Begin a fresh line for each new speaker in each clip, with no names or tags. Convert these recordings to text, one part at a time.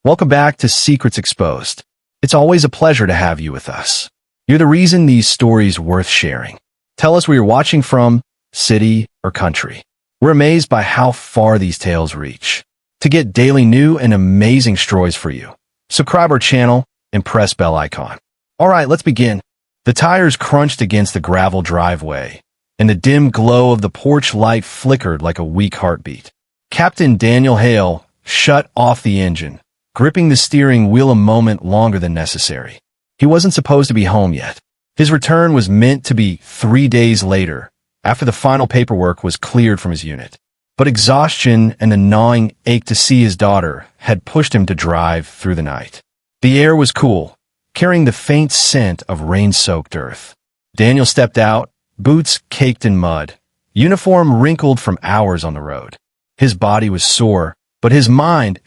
Welcome back to Secrets Exposed. It's always a pleasure to have you with us. You're the reason these stories worth sharing. Tell us where you're watching from, city or country. We're amazed by how far these tales reach. To get daily new and amazing stories for you, subscribe our channel and press bell icon. All right, let's begin. The tires crunched against the gravel driveway, and the dim glow of the porch light flickered like a weak heartbeat. Captain Daniel Hale shut off the engine, gripping the steering wheel a moment longer than necessary. He wasn't supposed to be home yet. His return was meant to be 3 days later, after the final paperwork was cleared from his unit. But exhaustion and the gnawing ache to see his daughter had pushed him to drive through the night. The air was cool, carrying the faint scent of rain-soaked earth. Daniel stepped out, boots caked in mud, uniform wrinkled from hours on the road. His body was sore, but his mind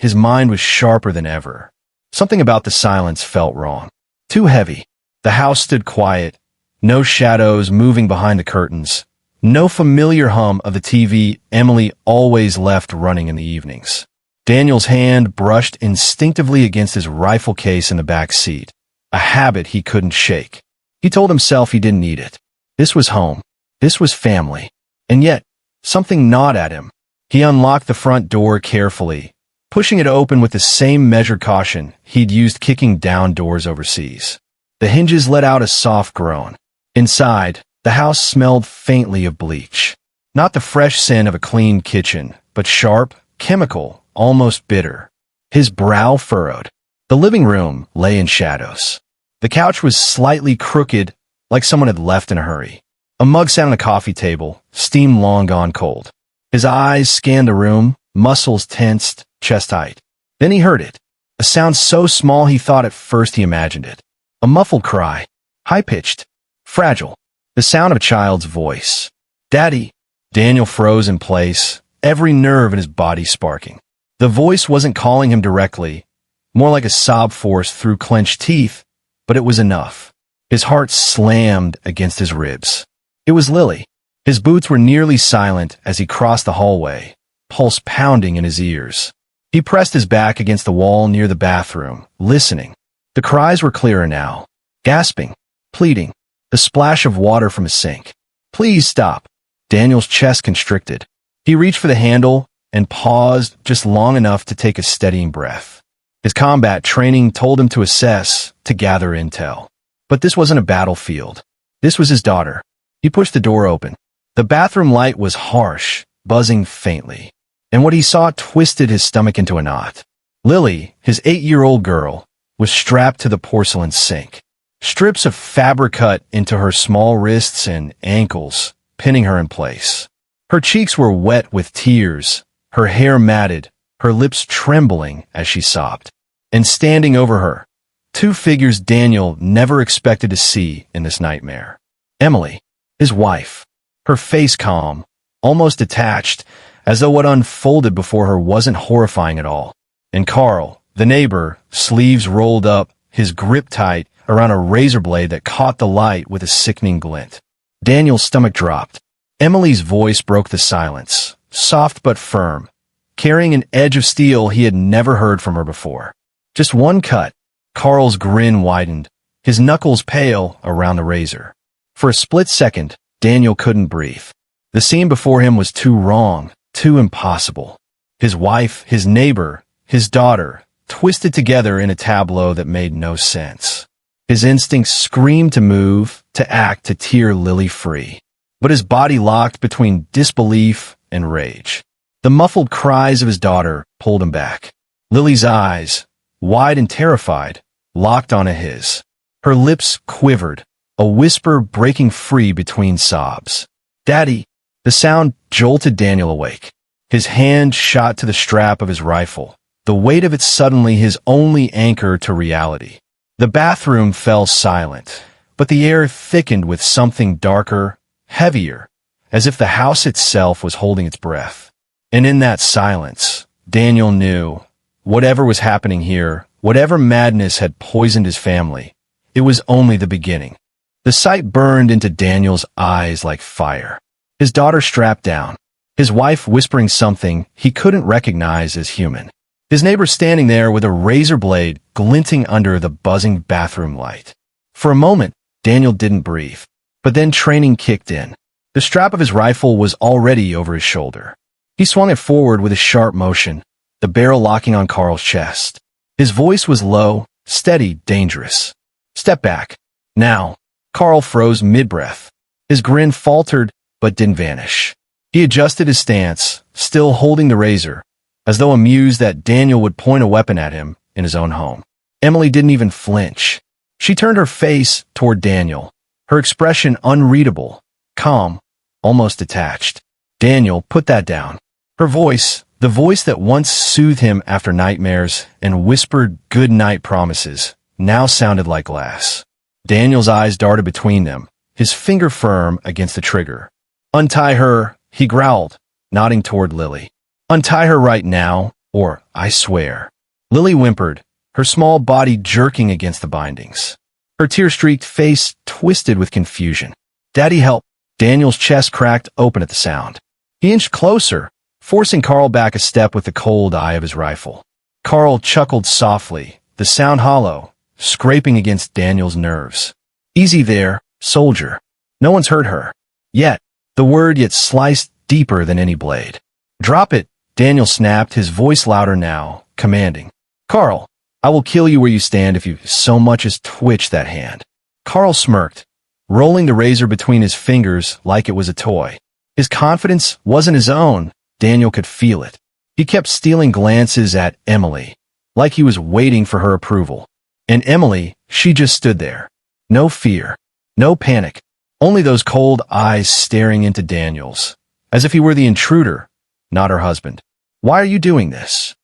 was sharper than ever. Something about the silence felt wrong. Too heavy. The house stood quiet, no shadows moving behind the curtains, no familiar hum of the TV Emily always left running in the evenings. Daniel's hand brushed instinctively against his rifle case in the back seat, a habit he couldn't shake. He told himself he didn't need it. This was home. This was family. And yet, something gnawed at him. He unlocked the front door carefully, pushing it open with the same measured caution he'd used kicking down doors overseas. The hinges let out a soft groan. Inside, the house smelled faintly of bleach. Not the fresh scent of a clean kitchen, but sharp, chemical, almost bitter. His brow furrowed. The living room lay in shadows. The couch was slightly crooked, like someone had left in a hurry. A mug sat on a coffee table, steam long gone cold. His eyes scanned the room, muscles tensed, chest tight. Then he heard it. A sound so small he thought at first he imagined it. A muffled cry. High-pitched. Fragile. The sound of a child's voice. "Daddy!" Daniel froze in place, every nerve in his body sparking. The voice wasn't calling him directly, more like a sob forced through clenched teeth, but it was enough. His heart slammed against his ribs. It was Lily. His boots were nearly silent as he crossed the hallway, pulse pounding in his ears. He pressed his back against the wall near the bathroom, listening. The cries were clearer now, gasping, pleading, the splash of water from a sink. "Please stop." Daniel's chest constricted. He reached for the handle and paused just long enough to take a steadying breath. His combat training told him to assess, to gather intel. But this wasn't a battlefield. This was his daughter. He pushed the door open. The bathroom light was harsh, buzzing faintly, and what he saw twisted his stomach into a knot. Lily, his 8-year-old girl, was strapped to the porcelain sink. Strips of fabric cut into her small wrists and ankles, pinning her in place. Her cheeks were wet with tears, her hair matted, her lips trembling as she sobbed. And standing over her, 2 figures Daniel never expected to see in this nightmare. Emily, his wife. Her face calm, almost detached, as though what unfolded before her wasn't horrifying at all. And Carl, the neighbor, sleeves rolled up, his grip tight around a razor blade that caught the light with a sickening glint. Daniel's stomach dropped. Emily's voice broke the silence, soft but firm, carrying an edge of steel he had never heard from her before. Just one cut. Carl's grin widened, his knuckles pale around the razor. For a split second, Daniel couldn't breathe. The scene before him was too wrong, too impossible. His wife, his neighbor, his daughter, twisted together in a tableau that made no sense. His instincts screamed to move, to act, to tear Lily free. But his body locked between disbelief and rage. The muffled cries of his daughter pulled him back. Lily's eyes, wide and terrified, locked onto his. Her lips quivered, a whisper breaking free between sobs. "Daddy!" The sound jolted Daniel awake. His hand shot to the strap of his rifle, the weight of it suddenly his only anchor to reality. The bathroom fell silent, but the air thickened with something darker, heavier, as if the house itself was holding its breath. And in that silence, Daniel knew, whatever was happening here, whatever madness had poisoned his family, it was only the beginning. The sight burned into Daniel's eyes like fire. His daughter strapped down, his wife whispering something he couldn't recognize as human. his neighbor standing there with a razor blade glinting under the buzzing bathroom light. For a moment, Daniel didn't breathe. But then training kicked in. The strap of his rifle was already over his shoulder. He swung it forward with a sharp motion, the barrel locking on Carl's chest. His voice was low, steady, dangerous. Step back. Now. Carl froze mid-breath. His grin faltered, but didn't vanish. He adjusted his stance, still holding the razor, as though amused that Daniel would point a weapon at him in his own home. Emily didn't even flinch. She turned her face toward Daniel, her expression unreadable, calm, almost detached. Daniel, put that down. Her voice, the voice that once soothed him after nightmares and whispered good-night promises, now sounded like glass. Daniel's eyes darted between them, his finger firm against the trigger. Untie her, he growled, nodding toward Lily. Untie her right now, or I swear. Lily whimpered, her small body jerking against the bindings. Her tear-streaked face twisted with confusion. Daddy, help. Daniel's chest cracked open at the sound. He inched closer, forcing Carl back a step with the cold eye of his rifle. Carl chuckled softly, the sound hollow, scraping against Daniel's nerves. Easy there, soldier. No one's hurt her. Yet, the word yet sliced deeper than any blade. Drop it, Daniel snapped, his voice louder now, commanding. Carl, I will kill you where you stand if you so much as twitch that hand. Carl smirked, rolling the razor between his fingers like it was a toy. His confidence wasn't his own. Daniel could feel it. He kept stealing glances at Emily, like he was waiting for her approval. And Emily, she just stood there. No fear, no panic, only those cold eyes staring into Daniel's, as if he were the intruder, not her husband. Why are you doing this?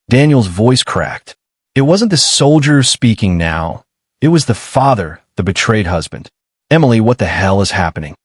Daniel's voice cracked. It wasn't the soldier speaking now. It was the father, the betrayed husband. Emily, what the hell is happening?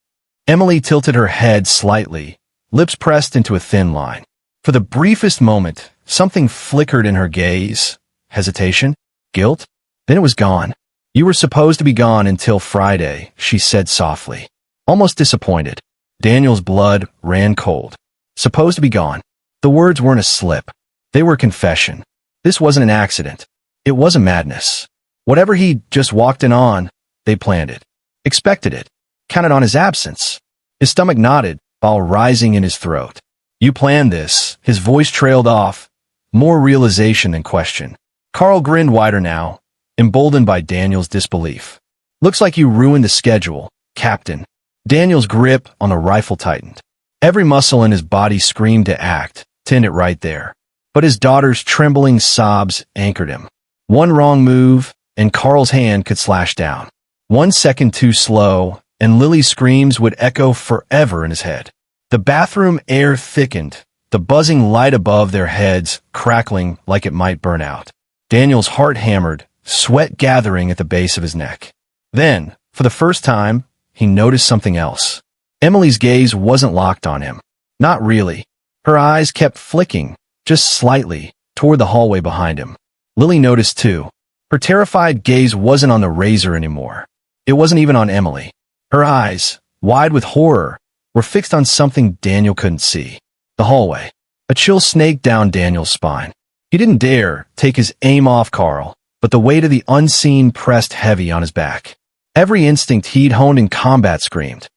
Emily tilted her head slightly, lips pressed into a thin line. For the briefest moment, something flickered in her gaze. Hesitation? Guilt? Then it was gone. You were supposed to be gone until Friday, she said softly. Almost disappointed. Daniel's blood ran cold. Supposed to be gone. The words weren't a slip. They were confession. This wasn't an accident. It wasn't madness. Whatever he just walked in on, they planned it. Expected it. Counted on his absence. His stomach knotted, while rising in his throat. You planned this. His voice trailed off. More realization than question. Carl grinned wider now, emboldened by Daniel's disbelief. Looks like you ruined the schedule, Captain. Daniel's grip on the rifle tightened. Every muscle in his body screamed to act, to end it right there. But his daughter's trembling sobs anchored him. One wrong move, and Carl's hand could slash down. 1 second too slow, and Lily's screams would echo forever in his head. The bathroom air thickened, the buzzing light above their heads crackling like it might burn out. Daniel's heart hammered, sweat gathering at the base of his neck. Then, for the first time, he noticed something else. Emily's gaze wasn't locked on him. Not really. Her eyes kept flicking, just slightly, toward the hallway behind him. Lily noticed too. Her terrified gaze wasn't on the razor anymore. It wasn't even on Emily. Her eyes, wide with horror, were fixed on something Daniel couldn't see. The hallway. A chill snaked down Daniel's spine. He didn't dare take his aim off Carl, but the weight of the unseen pressed heavy on his back. Every instinct he'd honed in combat screamed,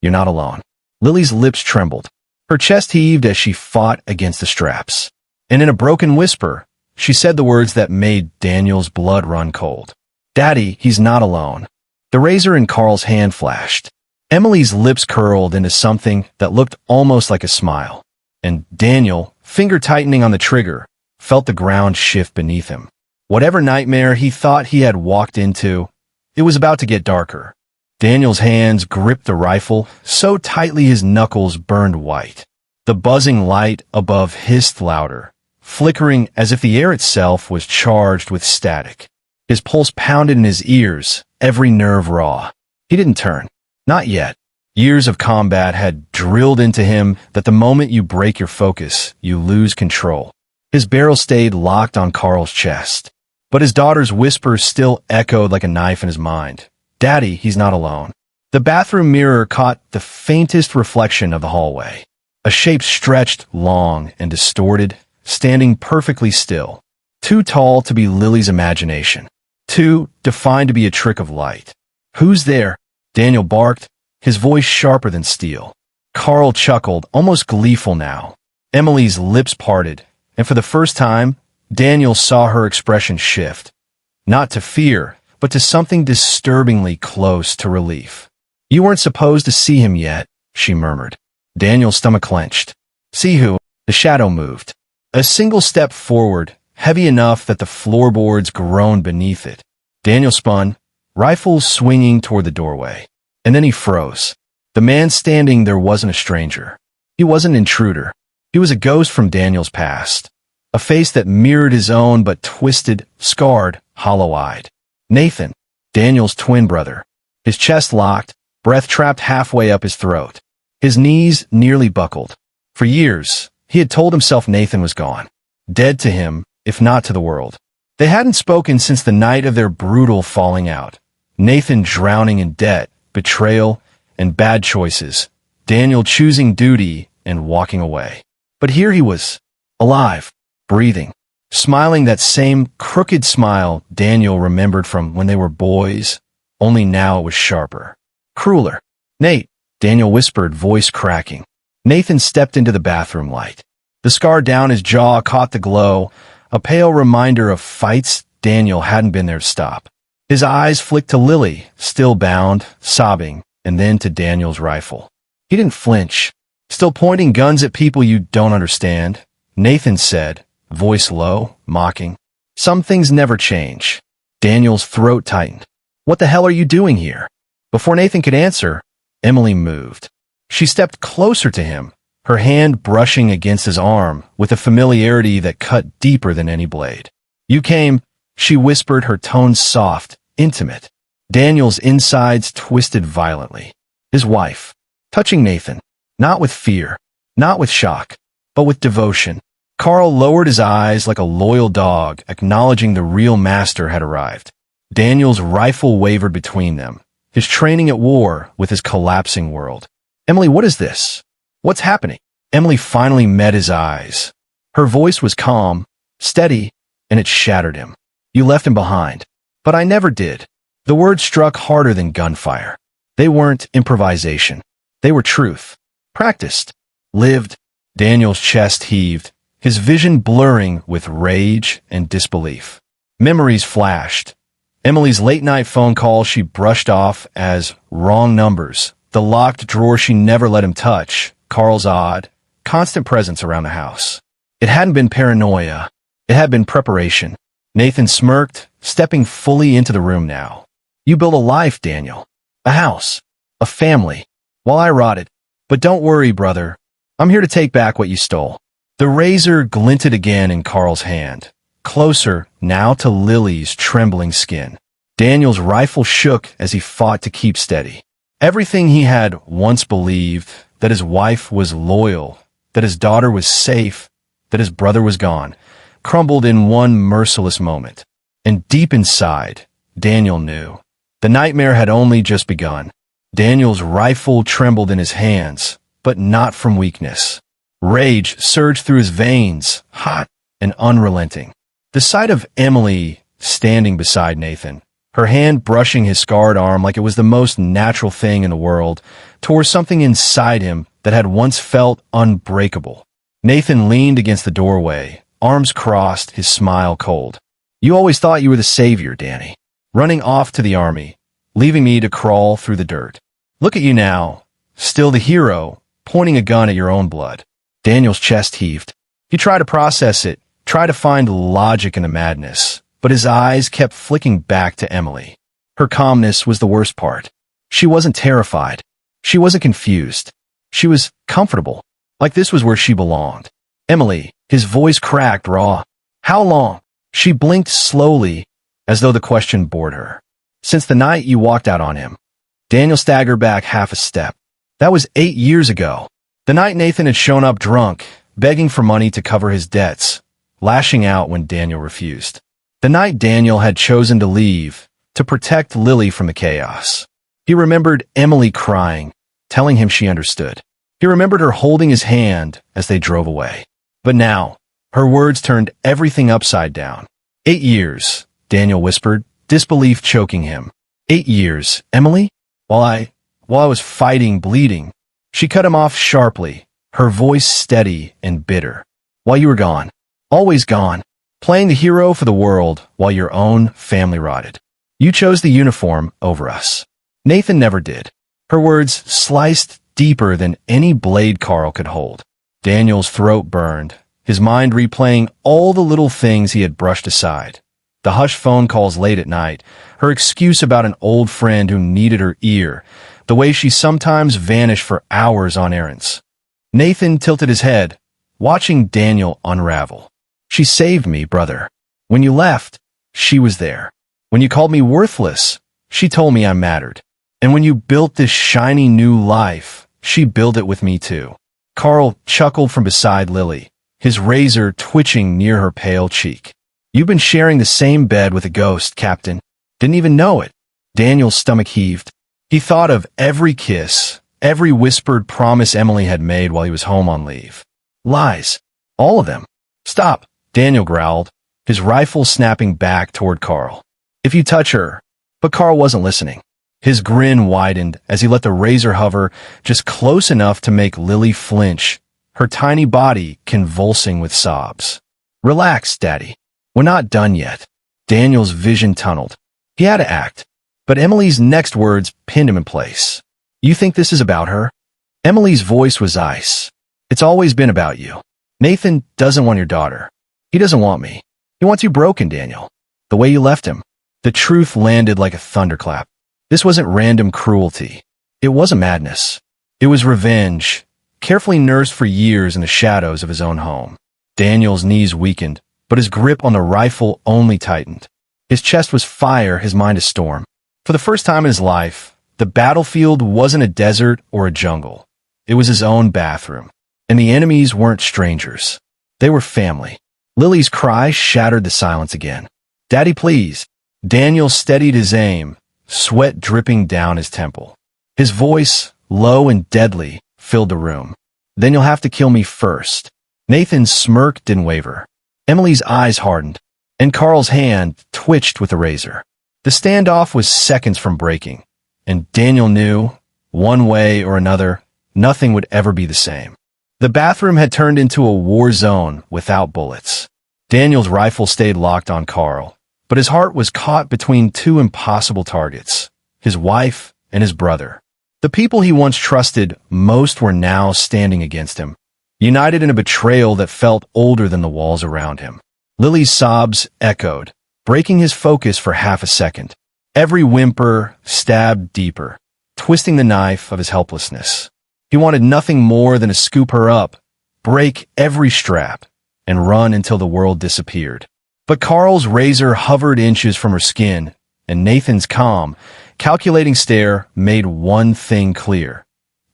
"You're not alone." Lily's lips trembled. Her chest heaved as she fought against the straps. And in a broken whisper, she said the words that made Daniel's blood run cold. "Daddy, he's not alone." The razor in Carl's hand flashed. Emily's lips curled into something that looked almost like a smile. And Daniel, finger tightening on the trigger, felt the ground shift beneath him. Whatever nightmare he thought he had walked into, it was about to get darker. Daniel's hands gripped the rifle so tightly his knuckles burned white. The buzzing light above hissed louder, flickering as if the air itself was charged with static. His pulse pounded in his ears, every nerve raw. He didn't turn. Not yet. Years of combat had drilled into him that the moment you break your focus, you lose control. His barrel stayed locked on Carl's chest. But his daughter's whispers still echoed like a knife in his mind. "Daddy, he's not alone." The bathroom mirror caught the faintest reflection of the hallway. A shape stretched long and distorted, standing perfectly still. Too tall to be Lily's imagination. Too defined to be a trick of light. "Who's there?" Daniel barked, his voice sharper than steel. Carl chuckled, almost gleeful now. Emily's lips parted, and for the first time, Daniel saw her expression shift. Not to fear, but to something disturbingly close to relief. "You weren't supposed to see him yet," she murmured. Daniel's stomach clenched. "See who?" The shadow moved. A single step forward, heavy enough that the floorboards groaned beneath it. Daniel spun, rifle swinging toward the doorway. And then he froze. The man standing there wasn't a stranger. He wasn't an intruder. He was a ghost from Daniel's past. A face that mirrored his own but twisted, scarred, hollow-eyed. Nathan, Daniel's twin brother. His chest locked, breath trapped halfway up his throat. His knees nearly buckled. For years, he had told himself Nathan was gone. Dead to him, if not to the world. They hadn't spoken since the night of their brutal falling out. Nathan drowning in debt, betrayal, and bad choices. Daniel choosing duty and walking away. But here he was, alive, breathing, smiling that same crooked smile Daniel remembered from when they were boys, only now it was sharper. Crueler. "Nate," Daniel whispered, voice cracking. Nathan stepped into the bathroom light. The scar down his jaw caught the glow, a pale reminder of fights Daniel hadn't been there to stop. His eyes flicked to Lily, still bound, sobbing, and then to Daniel's rifle. He didn't flinch. "Still pointing guns at people you don't understand," Nathan said, voice low, mocking. "Some things never change." Daniel's throat tightened. "What the hell are you doing here?" Before Nathan could answer, Emily moved. She stepped closer to him, her hand brushing against his arm with a familiarity that cut deeper than any blade. "You came," she whispered, her tone soft, intimate. Daniel's insides twisted violently. His wife, touching Nathan, not with fear, not with shock, but with devotion. Carl lowered his eyes like a loyal dog, acknowledging the real master had arrived. Daniel's rifle wavered between them, his training at war with his collapsing world. "Emily, what is this? What's happening?" Emily finally met his eyes. Her voice was calm, steady, and it shattered him. "You left him behind." "But I never did." The words struck harder than gunfire. They weren't improvisation. They were truth. Practiced. Lived. Daniel's chest heaved, his vision blurring with rage and disbelief. Memories flashed. Emily's late-night phone call she brushed off as wrong numbers. The locked drawer she never let him touch. Carl's odd, constant presence around the house. It hadn't been paranoia. It had been preparation. Nathan smirked, stepping fully into the room now. "You built a life, Daniel. A house. A family. While I rotted. But don't worry, brother. I'm here to take back what you stole." The razor glinted again in Carl's hand, closer now to Lily's trembling skin. Daniel's rifle shook as he fought to keep steady. Everything he had once believed, that his wife was loyal, that his daughter was safe, that his brother was gone, crumbled in one merciless moment. And deep inside, Daniel knew. The nightmare had only just begun. Daniel's rifle trembled in his hands, but not from weakness. Rage surged through his veins, hot and unrelenting. The sight of Emily standing beside Nathan, her hand brushing his scarred arm like it was the most natural thing in the world, tore something inside him that had once felt unbreakable. Nathan leaned against the doorway, arms crossed, his smile cold. "You always thought you were the savior, Danny. Running off to the army, leaving me to crawl through the dirt. Look at you now, still the hero, pointing a gun at your own blood." Daniel's chest heaved. He tried to process it, tried to find logic in the madness, but his eyes kept flicking back to Emily. Her calmness was the worst part. She wasn't terrified. She wasn't confused. She was comfortable, like this was where she belonged. "Emily," his voice cracked raw. "How long?" She blinked slowly, as though the question bored her. "Since the night you walked out on him." Daniel staggered back half a step. That was 8 years ago. The night Nathan had shown up drunk, begging for money to cover his debts, lashing out when Daniel refused. The night Daniel had chosen to leave, to protect Lily from the chaos. He remembered Emily crying, telling him she understood. He remembered her holding his hand as they drove away. But now, Her words turned everything upside down. 8 years, Daniel whispered, disbelief choking him. 8 years, Emily? While I was fighting, bleeding. She cut him off sharply, her voice steady and bitter. While you were gone. Always gone. Playing the hero for the world while your own family rotted. You chose the uniform over us. Nathan never did. Her words sliced deeper than any blade Carl could hold. Daniel's throat burned, his mind replaying all the little things he had brushed aside. The hushed phone calls late at night, her excuse about an old friend who needed her ear, the way she sometimes vanished for hours on errands. Nathan tilted his head, watching Daniel unravel. She saved me, brother. When you left, she was there. When you called me worthless, she told me I mattered. And when you built this shiny new life, she built it with me too. Carl chuckled from beside Lily, his razor twitching near her pale cheek. You've been sharing the same bed with a ghost, Captain. Didn't even know it. Daniel's stomach heaved. He thought of every kiss, every whispered promise Emily had made while he was home on leave. Lies. All of them. Stop, Daniel growled, his rifle snapping back toward Carl. If you touch her. But Carl wasn't listening. His grin widened as he let the razor hover just close enough to make Lily flinch, her tiny body convulsing with sobs. Relax, Daddy. We're not done yet. Daniel's vision tunneled. He had to act. But Emily's next words pinned him in place. You think this is about her? Emily's voice was ice. It's always been about you. Nathan doesn't want your daughter. He doesn't want me. He wants you broken, Daniel. The way you left him. The truth landed like a thunderclap. This wasn't random cruelty. It wasn't madness. It was revenge, carefully nursed for years in the shadows of his own home. Daniel's knees weakened, but his grip on the rifle only tightened. His chest was fire, his mind a storm. For the first time in his life, the battlefield wasn't a desert or a jungle. It was his own bathroom. And the enemies weren't strangers. They were family. Lily's cry shattered the silence again. Daddy, please. Daniel steadied his aim, sweat dripping down his temple. His voice, low and deadly, filled the room. Then you'll have to kill me first. Nathan's smirk didn't waver. Emily's eyes hardened, and Carl's hand twitched with the razor. The standoff was seconds from breaking, and Daniel knew, one way or another, nothing would ever be the same. The bathroom had turned into a war zone without bullets. Daniel's rifle stayed locked on Carl, but his heart was caught between two impossible targets, his wife and his brother. The people he once trusted most were now standing against him, united in a betrayal that felt older than the walls around him. Lily's sobs echoed, breaking his focus for half a second. Every whimper stabbed deeper, twisting the knife of his helplessness. He wanted nothing more than to scoop her up, break every strap, and run until the world disappeared. But Carl's razor hovered inches from her skin, and Nathan's calm, calculating stare made one thing clear.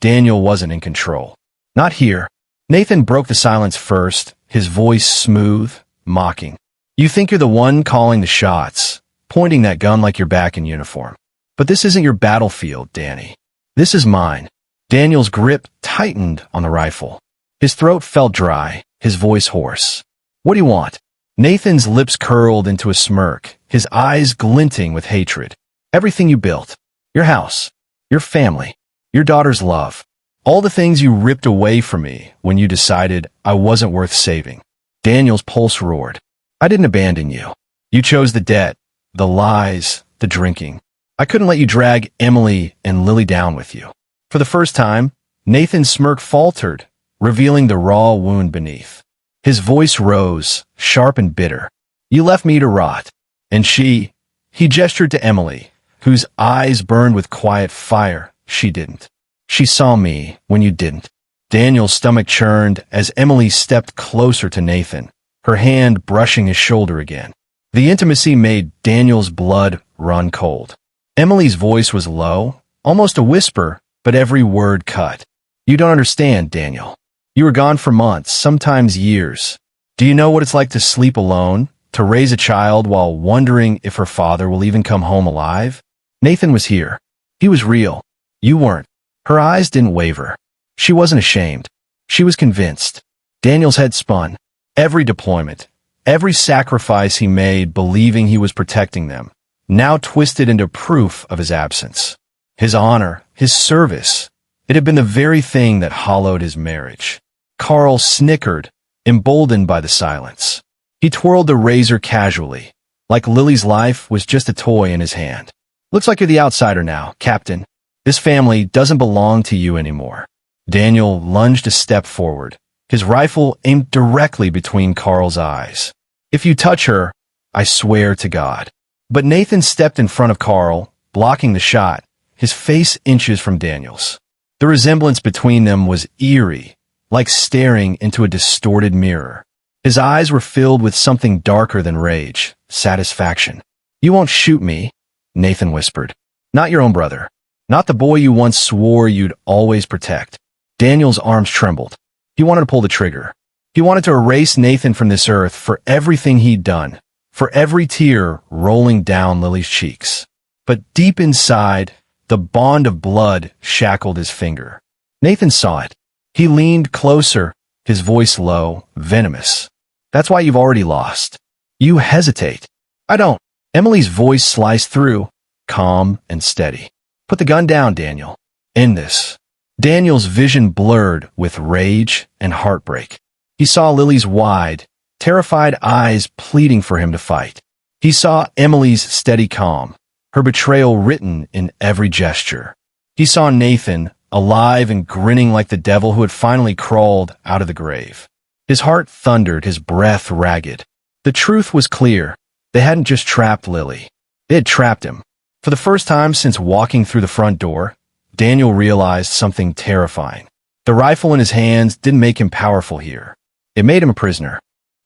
Daniel wasn't in control. Not here. Nathan broke the silence first, his voice smooth, mocking. You think you're the one calling the shots, pointing that gun like you're back in uniform. But this isn't your battlefield, Danny. This is mine. Daniel's grip tightened on the rifle. His throat felt dry, his voice hoarse. What do you want? Nathan's lips curled into a smirk, his eyes glinting with hatred. Everything you built. Your house. Your family. Your daughter's love. All the things you ripped away from me when you decided I wasn't worth saving. Daniel's pulse roared. I didn't abandon you. You chose the debt, the lies, the drinking. I couldn't let you drag Emily and Lily down with you. For the first time, Nathan's smirk faltered, revealing the raw wound beneath. His voice rose, sharp and bitter. You left me to rot. And he gestured to Emily, whose eyes burned with quiet fire. She didn't. She saw me when you didn't. Daniel's stomach churned as Emily stepped closer to Nathan, her hand brushing his shoulder again. The intimacy made Daniel's blood run cold. Emily's voice was low, almost a whisper, but every word cut. You don't understand, Daniel. You were gone for months, sometimes years. Do you know what it's like to sleep alone, to raise a child while wondering if her father will even come home alive? Nathan was here. He was real. You weren't. Her eyes didn't waver. She wasn't ashamed. She was convinced. Daniel's head spun. Every deployment, every sacrifice he made believing he was protecting them, now twisted into proof of his absence. His honor, his service, it had been the very thing that hollowed his marriage. Carl snickered, emboldened by the silence. He twirled the razor casually, like Lily's life was just a toy in his hand. Looks like you're the outsider now, Captain. This family doesn't belong to you anymore. Daniel lunged a step forward, his rifle aimed directly between Carl's eyes. If you touch her, I swear to God. But Nathan stepped in front of Carl, blocking the shot, his face inches from Daniel's. The resemblance between them was eerie, like staring into a distorted mirror. His eyes were filled with something darker than rage, satisfaction. You won't shoot me, Nathan whispered. Not your own brother. Not the boy you once swore you'd always protect. Daniel's arms trembled. He wanted to pull the trigger. He wanted to erase Nathan from this earth for everything he'd done, for every tear rolling down Lily's cheeks. But deep inside, the bond of blood shackled his finger. Nathan saw it. He leaned closer, his voice low, venomous. That's why you've already lost. You hesitate. I don't. Emily's voice sliced through, calm and steady. Put the gun down, Daniel. End this. Daniel's vision blurred with rage and heartbreak. He saw Lily's wide, terrified eyes pleading for him to fight. He saw Emily's steady calm, her betrayal written in every gesture. He saw Nathan, alive and grinning like the devil who had finally crawled out of the grave. His heart thundered, his breath ragged. The truth was clear. They hadn't just trapped Lily. They had trapped him. For the first time since walking through the front door, Daniel realized something terrifying. The rifle in his hands didn't make him powerful here. It made him a prisoner.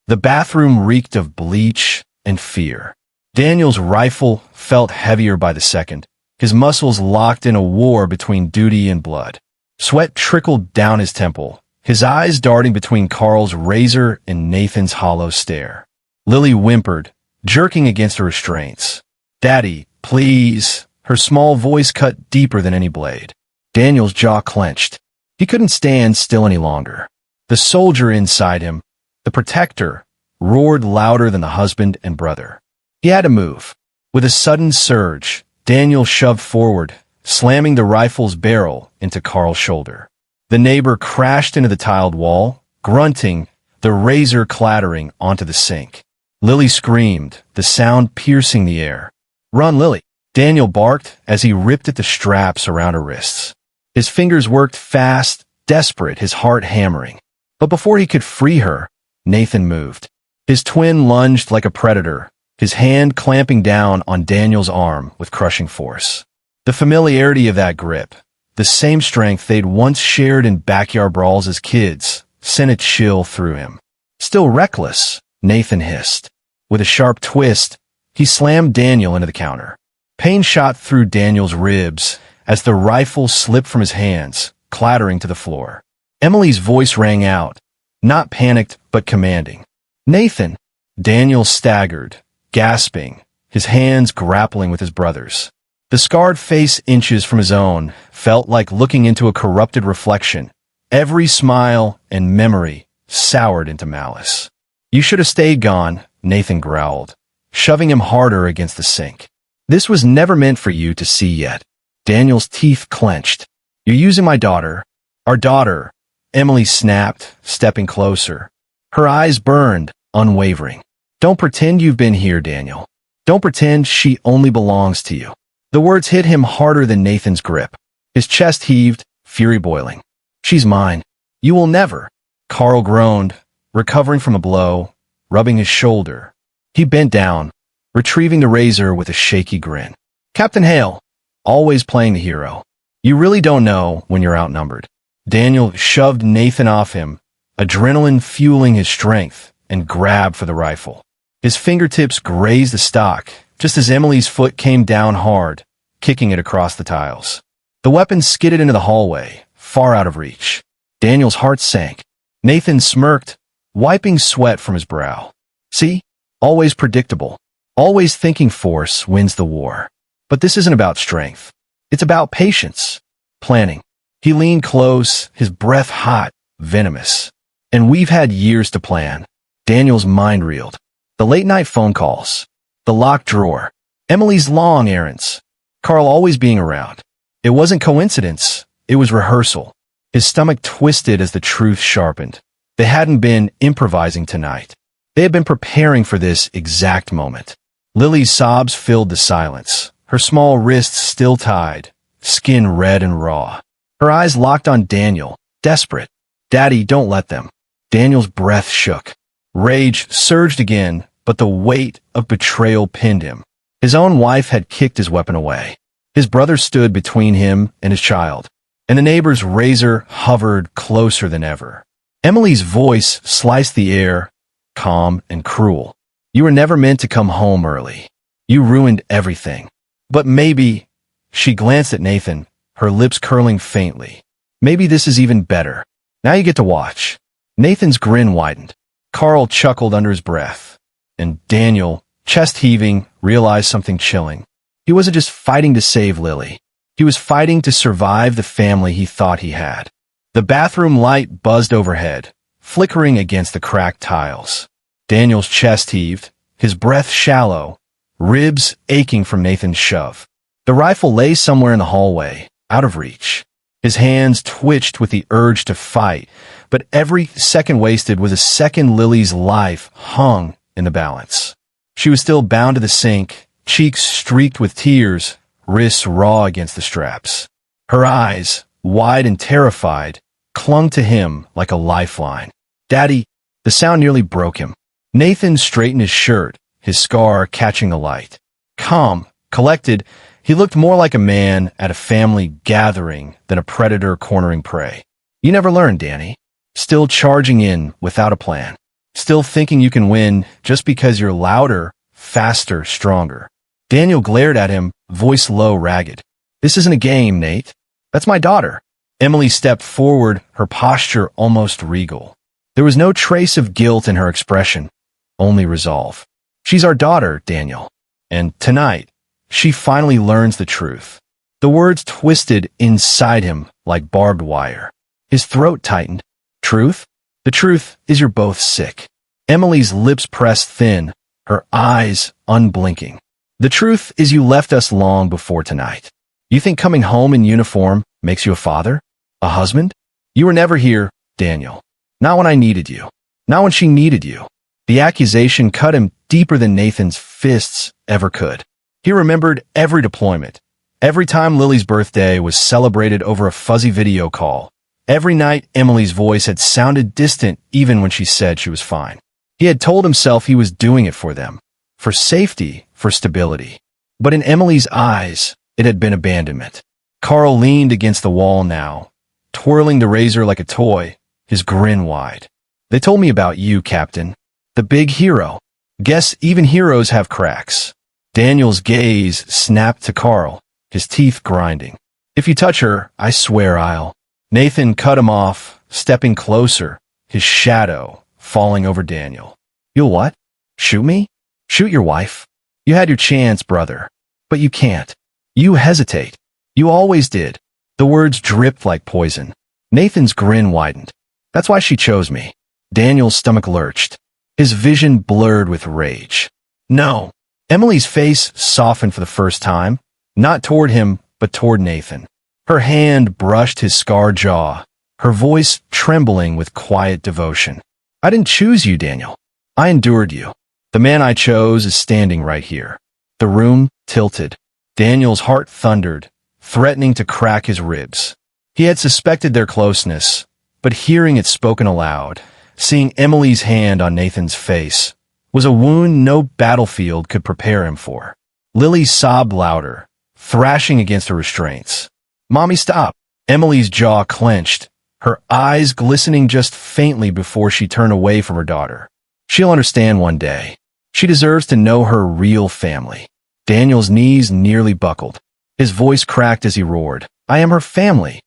The bathroom reeked of bleach and fear. Daniel's rifle felt heavier by the second, his muscles locked in a war between duty and blood. Sweat trickled down his temple, his eyes darting between Carl's razor and Nathan's hollow stare. Lily whimpered, jerking against her restraints. Daddy, please. Her small voice cut deeper than any blade. Daniel's jaw clenched. He couldn't stand still any longer. The soldier inside him, the protector, roared louder than the husband and brother. He had to move. With a sudden surge, Daniel shoved forward, slamming the rifle's barrel into Carl's shoulder. The neighbor crashed into the tiled wall, grunting, the razor clattering onto the sink. Lily screamed, the sound piercing the air. Run, Lily! Daniel barked as he ripped at the straps around her wrists. His fingers worked fast, desperate, his heart hammering. But before he could free her, Nathan moved. His twin lunged like a predator, his hand clamping down on Daniel's arm with crushing force. The familiarity of that grip, the same strength they'd once shared in backyard brawls as kids, sent a chill through him. Still reckless, Nathan hissed. With a sharp twist, he slammed Daniel into the counter. Pain shot through Daniel's ribs as the rifle slipped from his hands, clattering to the floor. Emily's voice rang out, not panicked but commanding. Nathan! Daniel staggered, gasping, his hands grappling with his brother's. The scarred face inches from his own felt like looking into a corrupted reflection, every smile and memory soured into malice. You should have stayed gone, Nathan growled, shoving him harder against the sink. This was never meant for you to see yet. Daniel's teeth clenched. You're using my daughter. Our daughter. Emily snapped, stepping closer. Her eyes burned, unwavering. Don't pretend you've been here, Daniel. Don't pretend she only belongs to you. The words hit him harder than Nathan's grip. His chest heaved, fury boiling. She's mine. You will never. Carl groaned, recovering from a blow, rubbing his shoulder. He bent down, retrieving the razor with a shaky grin. Captain Hale, always playing the hero. You really don't know when you're outnumbered. Daniel shoved Nathan off him, adrenaline fueling his strength, and grabbed for the rifle. His fingertips grazed the stock, just as Emily's foot came down hard, kicking it across the tiles. The weapon skidded into the hallway, far out of reach. Daniel's heart sank. Nathan smirked, wiping sweat from his brow. See? Always predictable. Always thinking force wins the war. But this isn't about strength. It's about patience. Planning. He leaned close, his breath hot, venomous. And we've had years to plan. Daniel's mind reeled. The late-night phone calls. The locked drawer. Emily's long errands. Carl always being around. It wasn't coincidence. It was rehearsal. His stomach twisted as the truth sharpened. They hadn't been improvising tonight. They had been preparing for this exact moment. Lily's sobs filled the silence, her small wrists still tied, skin red and raw. Her eyes locked on Daniel, desperate. "Daddy, don't let them." Daniel's breath shook. Rage surged again, but the weight of betrayal pinned him. His own wife had kicked his weapon away. His brother stood between him and his child, and the neighbor's razor hovered closer than ever. Emily's voice sliced the air, calm and cruel. "You were never meant to come home early. You ruined everything." "But maybe," she glanced at Nathan, her lips curling faintly. "Maybe this is even better. Now you get to watch." Nathan's grin widened. Carl chuckled under his breath. And Daniel, chest heaving, realized something chilling. He wasn't just fighting to save Lily. He was fighting to survive the family he thought he had. The bathroom light buzzed overhead, flickering against the cracked tiles. Daniel's chest heaved, his breath shallow, ribs aching from Nathan's shove. The rifle lay somewhere in the hallway, out of reach. His hands twitched with the urge to fight, but every second wasted was a second Lily's life hung in the balance. She was still bound to the sink, cheeks streaked with tears, wrists raw against the straps. Her eyes, wide and terrified, clung to him like a lifeline. "Daddy," the sound nearly broke him. Nathan straightened his shirt, his scar catching the light. Calm, collected, he looked more like a man at a family gathering than a predator cornering prey. "You never learned, Danny. Still charging in without a plan. Still thinking you can win just because you're louder, faster, stronger." Daniel glared at him, voice low, ragged. "This isn't a game, Nate. That's my daughter." Emily stepped forward, her posture almost regal. There was no trace of guilt in her expression, only resolve. "She's our daughter, Daniel. And tonight, she finally learns the truth." The words twisted inside him like barbed wire. His throat tightened. "Truth? The truth is you're both sick." Emily's lips pressed thin, her eyes unblinking. "The truth is you left us long before tonight. You think coming home in uniform makes you a father? A husband? You were never here, Daniel. Not when I needed you. Not when she needed you." The accusation cut him deeper than Nathan's fists ever could. He remembered every deployment, every time Lily's birthday was celebrated over a fuzzy video call, every night Emily's voice had sounded distant even when she said she was fine. He had told himself he was doing it for them, for safety, for stability. But in Emily's eyes, it had been abandonment. Carl leaned against the wall now, twirling the razor like a toy, his grin wide. "They told me about you, Captain. The big hero. Guess even heroes have cracks." Daniel's gaze snapped to Carl, his teeth grinding. "If you touch her, I swear I'll." Nathan cut him off, stepping closer, his shadow falling over Daniel. "You'll what? Shoot me? Shoot your wife? You had your chance, brother. But you can't. You hesitate. You always did." The words dripped like poison. Nathan's grin widened. "That's why she chose me." Daniel's stomach lurched, his vision blurred with rage. "No." Emily's face softened for the first time, not toward him, but toward Nathan. Her hand brushed his scarred jaw, her voice trembling with quiet devotion. "I didn't choose you, Daniel. I endured you. The man I chose is standing right here." The room tilted. Daniel's heart thundered, threatening to crack his ribs. He had suspected their closeness, but hearing it spoken aloud, seeing Emily's hand on Nathan's face, was a wound no battlefield could prepare him for. Lily sobbed louder, thrashing against her restraints. "Mommy, stop." Emily's jaw clenched, her eyes glistening just faintly before she turned away from her daughter. She'll understand one day. She deserves to know her real family. Daniel's knees nearly buckled. His voice cracked as he roared, "I am her family."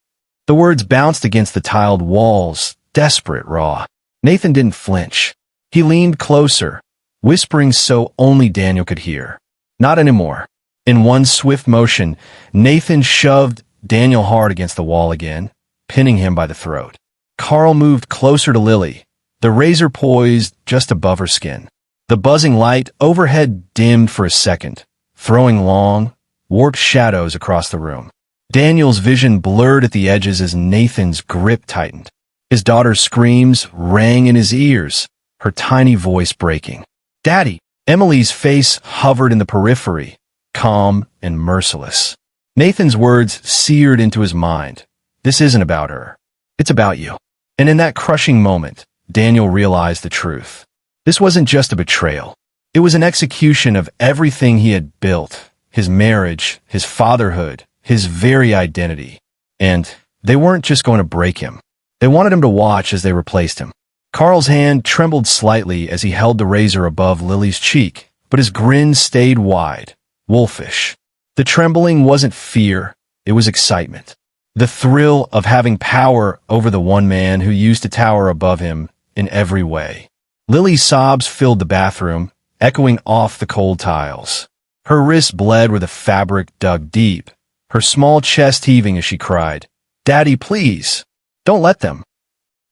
The words bounced against the tiled walls, desperate, raw. Nathan didn't flinch. He leaned closer, whispering so only Daniel could hear. "Not anymore." In one swift motion, Nathan shoved Daniel hard against the wall again, pinning him by the throat. Carl moved closer to Lily, the razor poised just above her skin. The buzzing light overhead dimmed for a second, throwing long, warped shadows across the room. Daniel's vision blurred at the edges as Nathan's grip tightened. His daughter's screams rang in his ears, her tiny voice breaking. "Daddy!" Emily's face hovered in the periphery, calm and merciless. Nathan's words seared into his mind. This isn't about her. It's about you. And in that crushing moment, Daniel realized the truth. This wasn't just a betrayal. It was an execution of everything he had built, his marriage, his fatherhood, his very identity. And they weren't just going to break him. They wanted him to watch as they replaced him. Carl's hand trembled slightly as he held the razor above Lily's cheek, but his grin stayed wide, wolfish. The trembling wasn't fear, it was excitement. The thrill of having power over the one man who used to tower above him in every way. Lily's sobs filled the bathroom, echoing off the cold tiles. Her wrists bled where the fabric dug deep, her small chest heaving as she cried, "Daddy, please, don't let them."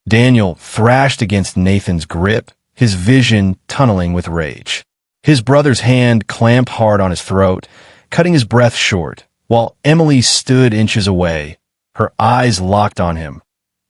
Daniel thrashed against Nathan's grip, his vision tunneling with rage. His brother's hand clamped hard on his throat, cutting his breath short, while Emily stood inches away, her eyes locked on him,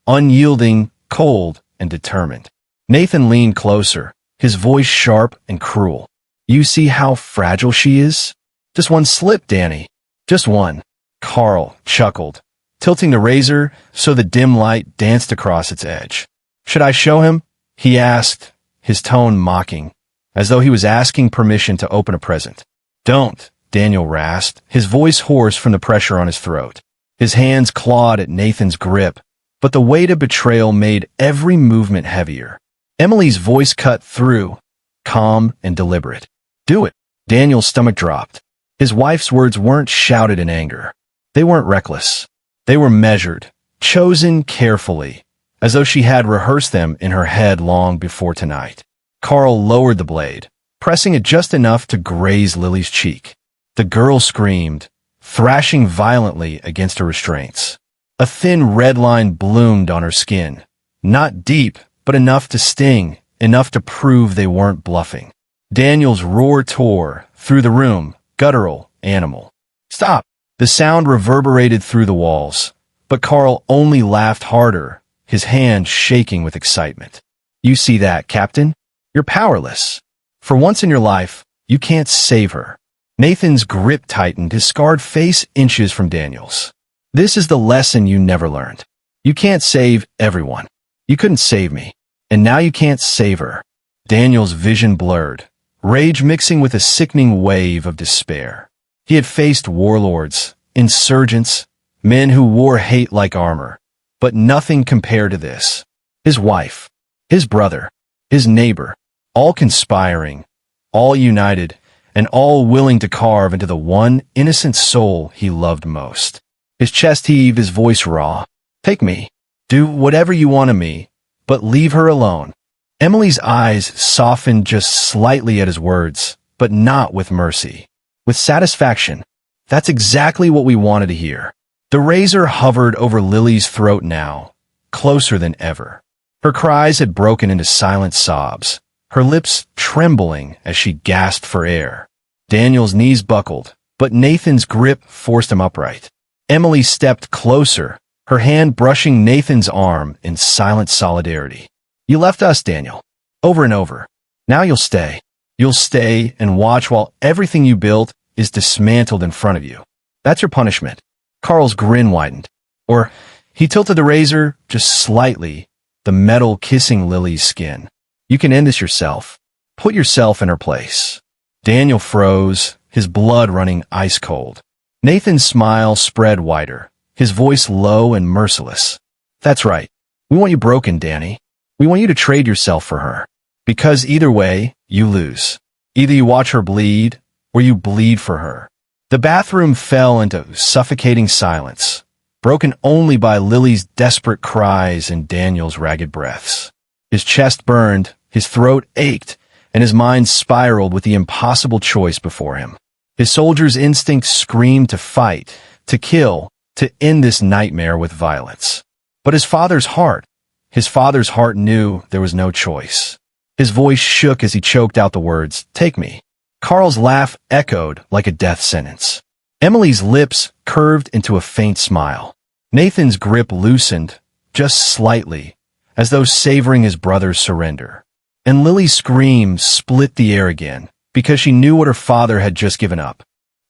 unyielding, cold, and determined. Nathan leaned closer, his voice sharp and cruel. "You see how fragile she is? Just one slip, Danny. Just one." Carl chuckled, tilting the razor so the dim light danced across its edge. "Should I show him?" he asked, his tone mocking, as though he was asking permission to open a present. "Don't," Daniel rasped, his voice hoarse from the pressure on his throat. His hands clawed at Nathan's grip, but the weight of betrayal made every movement heavier. Emily's voice cut through, calm and deliberate. "Do it." Daniel's stomach dropped. His wife's words weren't shouted in anger. They weren't reckless. They were measured, chosen carefully, as though she had rehearsed them in her head long before tonight. Carl lowered the blade, pressing it just enough to graze Lily's cheek. The girl screamed, thrashing violently against her restraints. A thin red line bloomed on her skin, not deep, but enough to sting, enough to prove they weren't bluffing. Daniel's roar tore through the room, guttural, animal. "Stop!" The sound reverberated through the walls, but Carl only laughed harder, his hand shaking with excitement. "You see that, Captain? You're powerless. For once in your life, you can't save her." Nathan's grip tightened, his scarred face inches from Daniel's. "This is the lesson you never learned. You can't save everyone. You couldn't save me, and now you can't save her." Daniel's vision blurred, rage mixing with a sickening wave of despair. He had faced warlords, insurgents, men who wore hate like armor, but nothing compared to this. His wife, his brother, his neighbor, all conspiring, all united, and all willing to carve into the one innocent soul he loved most. His chest heaved, his voice raw. "Take me. Do whatever you want of me, but leave her alone." Emily's eyes softened just slightly at his words, but not with mercy. With satisfaction. That's exactly what we wanted to hear. The razor hovered over Lily's throat now, closer than ever. Her cries had broken into silent sobs, her lips trembling as she gasped for air. Daniel's knees buckled, but Nathan's grip forced him upright. Emily stepped closer, her hand brushing Nathan's arm in silent solidarity. "You left us, Daniel. Over and over. Now you'll stay. You'll stay and watch while everything you built is dismantled in front of you. That's your punishment." Carl's grin widened. Or he tilted the razor just slightly, the metal kissing Lily's skin. "You can end this yourself. Put yourself in her place." Daniel froze, his blood running ice cold. Nathan's smile spread wider, his voice low and merciless. "That's right. We want you broken, Danny. We want you to trade yourself for her. Because either way, you lose. Either you watch her bleed, or you bleed for her." The bathroom fell into suffocating silence, broken only by Lily's desperate cries and Daniel's ragged breaths. His chest burned, his throat ached, and his mind spiraled with the impossible choice before him. His soldier's instinct screamed to fight, to kill, to end this nightmare with violence. But his father's heart, His father's heart knew there was no choice. His voice shook as he choked out the words, "Take me." Carl's laugh echoed like a death sentence. Emily's lips curved into a faint smile. Nathan's grip loosened, just slightly, as though savoring his brother's surrender. And Lily's scream split the air again, because she knew what her father had just given up.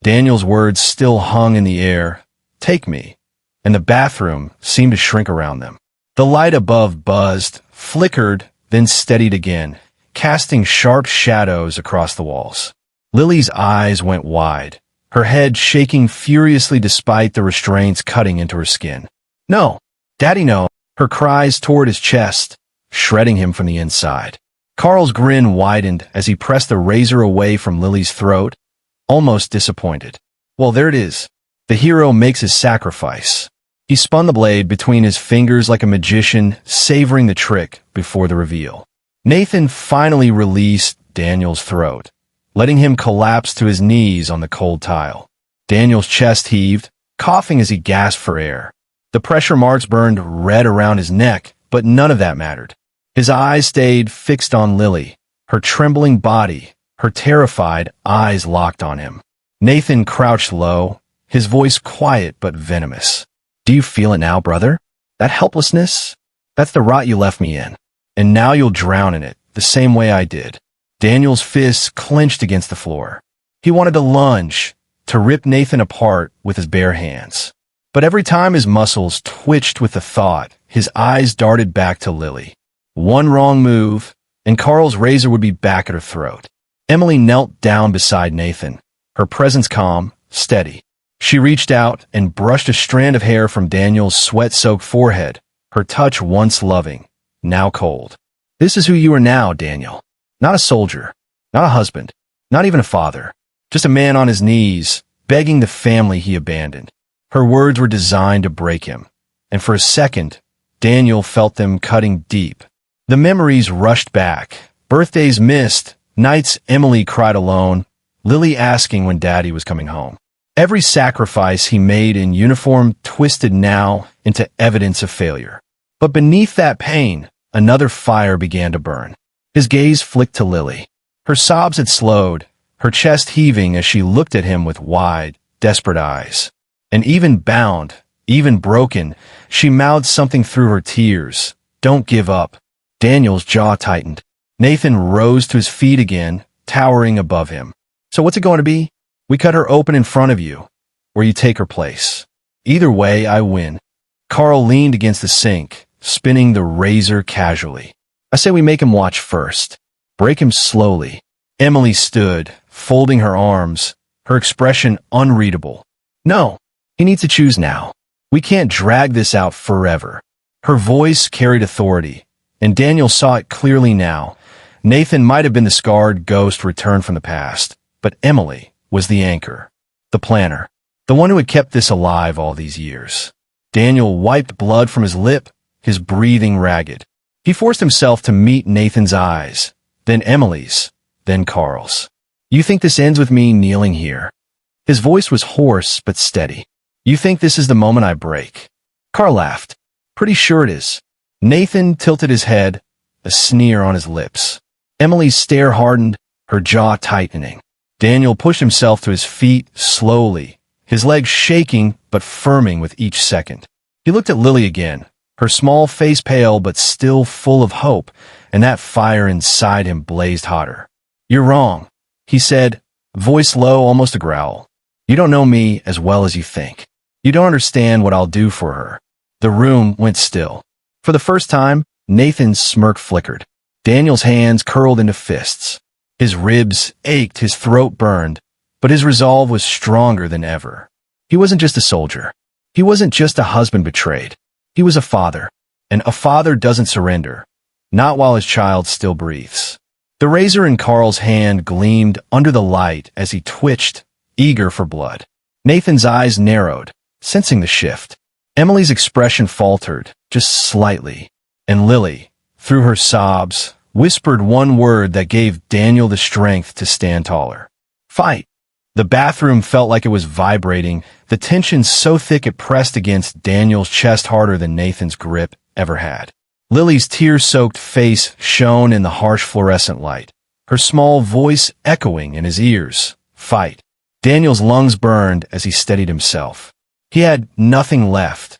Daniel's words still hung in the air, "Take me," and the bathroom seemed to shrink around them. The light above buzzed, flickered, then steadied again, casting sharp shadows across the walls. Lily's eyes went wide, her head shaking furiously despite the restraints cutting into her skin. "No! Daddy, no!" Her cries toward his chest, shredding him from the inside. Carl's grin widened as he pressed the razor away from Lily's throat, almost disappointed. Well, there it is. The hero makes his sacrifice. He spun the blade between his fingers like a magician, savoring the trick before the reveal. Nathan finally released Daniel's throat, letting him collapse to his knees on the cold tile. Daniel's chest heaved, coughing as he gasped for air. The pressure marks burned red around his neck, but none of that mattered. His eyes stayed fixed on Lily, her trembling body, her terrified eyes locked on him. Nathan crouched low, his voice quiet but venomous. "Do you feel it now, brother? That helplessness? That's the rot you left me in. And now you'll drown in it, the same way I did." Daniel's fists clenched against the floor. He wanted to lunge, to rip Nathan apart with his bare hands. But every time his muscles twitched with the thought, his eyes darted back to Lily. One wrong move, and Carl's razor would be back at her throat. Emily knelt down beside Nathan, her presence calm, steady. She reached out and brushed a strand of hair from Daniel's sweat-soaked forehead, her touch once loving, now cold. "This is who you are now, Daniel. Not a soldier, not a husband, not even a father. Just a man on his knees, begging the family he abandoned." Her words were designed to break him, and for a second, Daniel felt them cutting deep. The memories rushed back, birthdays missed, nights Emily cried alone, Lily asking when Daddy was coming home. Every sacrifice he made in uniform twisted now into evidence of failure. But beneath that pain, another fire began to burn. His gaze flicked to Lily. Her sobs had slowed, her chest heaving as she looked at him with wide, desperate eyes. And even bound, even broken, she mouthed something through her tears. "Don't give up." Daniel's jaw tightened. Nathan rose to his feet again, towering above him. "So what's it going to be? We cut her open in front of you, or you take her place. Either way, I win." Carl leaned against the sink, spinning the razor casually. "I say we make him watch first. Break him slowly." Emily stood, folding her arms, her expression unreadable. "No, he needs to choose now. We can't drag this out forever." Her voice carried authority, and Daniel saw it clearly now. Nathan might have been the scarred ghost returned from the past, but Emily was the anchor, the planner, the one who had kept this alive all these years. Daniel wiped blood from his lip, his breathing ragged. He forced himself to meet Nathan's eyes, then Emily's, then Carl's. "You think this ends with me kneeling here?" His voice was hoarse but steady. "You think this is the moment I break?" Carl laughed. "Pretty sure it is." Nathan tilted his head, a sneer on his lips. Emily's stare hardened, her jaw tightening. Daniel pushed himself to his feet slowly, his legs shaking but firming with each second. He looked at Lily again, her small face pale but still full of hope, and that fire inside him blazed hotter. "You're wrong," he said, voice low, almost a growl. "You don't know me as well as you think. You don't understand what I'll do for her." The room went still. For the first time, Nathan's smirk flickered. Daniel's hands curled into fists. His ribs ached, his throat burned, but his resolve was stronger than ever. He wasn't just a soldier. He wasn't just a husband betrayed. He was a father, and a father doesn't surrender, not while his child still breathes. The razor in Carl's hand gleamed under the light as he twitched, eager for blood. Nathan's eyes narrowed, sensing the shift. Emily's expression faltered, just slightly, and Lily, through her sobs, whispered one word that gave Daniel the strength to stand taller. "Fight." The bathroom felt like it was vibrating, the tension so thick it pressed against Daniel's chest harder than Nathan's grip ever had. Lily's tear-soaked face shone in the harsh fluorescent light, her small voice echoing in his ears. Fight. Daniel's lungs burned as he steadied himself. He had nothing left.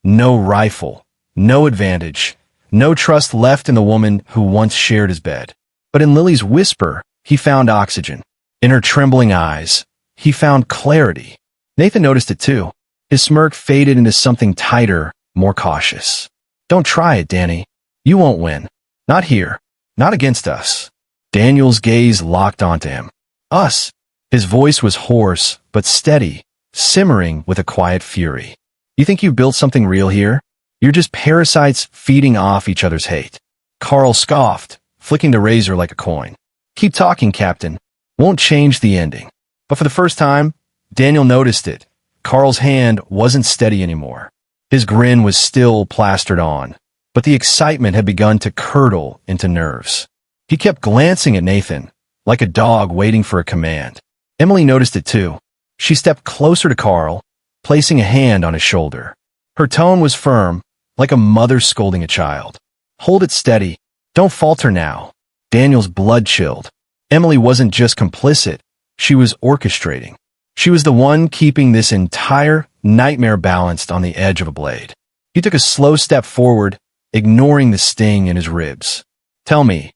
No rifle, no advantage, no trust left in the woman who once shared his bed. But in Lily's whisper, he found oxygen. In her trembling eyes, he found clarity. Nathan noticed it too. His smirk faded into something tighter, more cautious. Don't try it, Danny. You won't win. Not here. Not against us. Daniel's gaze locked onto him. Us. His voice was hoarse, but steady, simmering with a quiet fury. You think you've built something real here? You're just parasites feeding off each other's hate. Carl scoffed, flicking the razor like a coin. Keep talking, Captain. Won't change the ending. But for the first time, Daniel noticed it. Carl's hand wasn't steady anymore. His grin was still plastered on, but the excitement had begun to curdle into nerves. He kept glancing at Nathan, like a dog waiting for a command. Emily noticed it too. She stepped closer to Carl, placing a hand on his shoulder. Her tone was firm, like a mother scolding a child. Hold it steady. Don't falter now. Daniel's blood chilled. Emily wasn't just complicit, she was orchestrating. She was the one keeping this entire nightmare balanced on the edge of a blade. He took a slow step forward, ignoring the sting in his ribs. Tell me,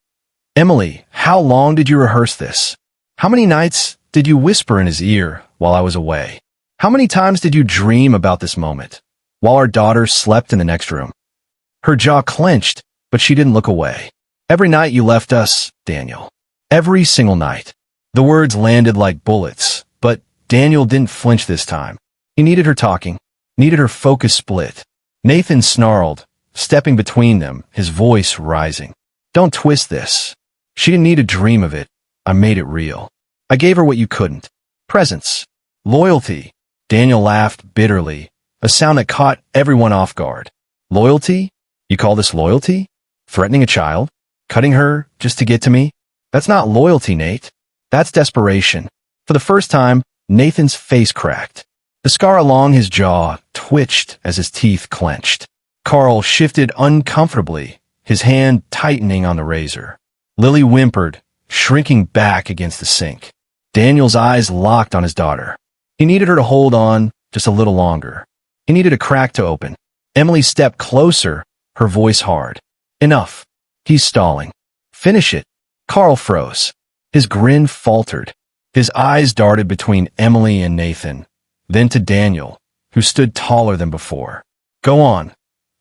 Emily, how long did you rehearse this? How many nights did you whisper in his ear while I was away? How many times did you dream about this moment, while our daughter slept in the next room? Her jaw clenched, but she didn't look away. Every night you left us, Daniel. Every single night. The words landed like bullets, but Daniel didn't flinch this time. He needed her talking, needed her focus split. Nathan snarled, stepping between them, his voice rising. Don't twist this. She didn't need to dream of it. I made it real. I gave her what you couldn't. Presence. Loyalty. Daniel laughed bitterly, a sound that caught everyone off guard. Loyalty? You call this loyalty? Threatening a child? Cutting her just to get to me? That's not loyalty, Nate. That's desperation. For the first time, Nathan's face cracked. The scar along his jaw twitched as his teeth clenched. Carl shifted uncomfortably, his hand tightening on the razor. Lily whimpered, shrinking back against the sink. Daniel's eyes locked on his daughter. He needed her to hold on just a little longer. He needed a crack to open. Emily stepped closer, her voice hard. Enough. He's stalling. Finish it. Carl froze. His grin faltered. His eyes darted between Emily and Nathan, then to Daniel, who stood taller than before. Go on,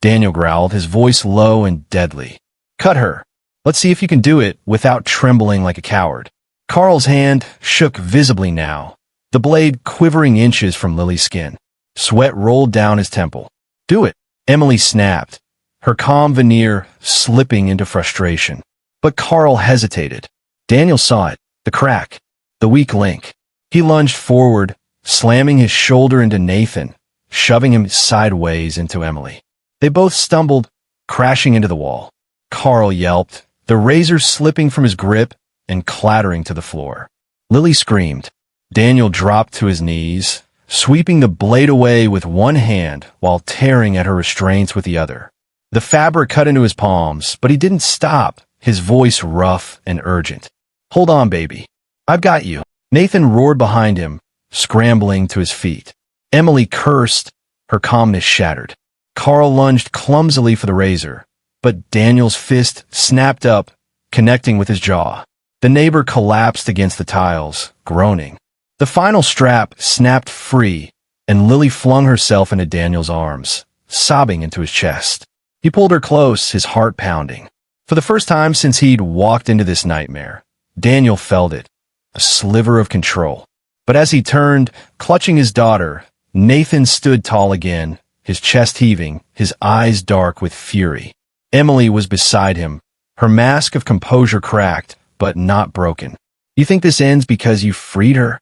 Daniel growled, his voice low and deadly. Cut her. Let's see if you can do it without trembling like a coward. Carl's hand shook visibly now, the blade quivering inches from Lily's skin. Sweat rolled down his temple. Do it, Emily snapped, her calm veneer slipping into frustration. But Carl hesitated. Daniel saw it, the crack, the weak link. He lunged forward, slamming his shoulder into Nathan, shoving him sideways into Emily. They both stumbled, crashing into the wall. Carl yelped, the razor slipping from his grip and clattering to the floor. Lily screamed. Daniel dropped to his knees, sweeping the blade away with one hand while tearing at her restraints with the other. The fabric cut into his palms, but he didn't stop, his voice rough and urgent. Hold on, baby. I've got you. Nathan roared behind him, scrambling to his feet. Emily cursed, her calmness shattered. Carl lunged clumsily for the razor, but Daniel's fist snapped up, connecting with his jaw. The neighbor collapsed against the tiles, groaning. The final strap snapped free, and Lily flung herself into Daniel's arms, sobbing into his chest. He pulled her close, his heart pounding. For the first time since he'd walked into this nightmare, Daniel felt it, a sliver of control. But as he turned, clutching his daughter, Nathan stood tall again, his chest heaving, his eyes dark with fury. Emily was beside him, her mask of composure cracked, but not broken. You think this ends because you freed her?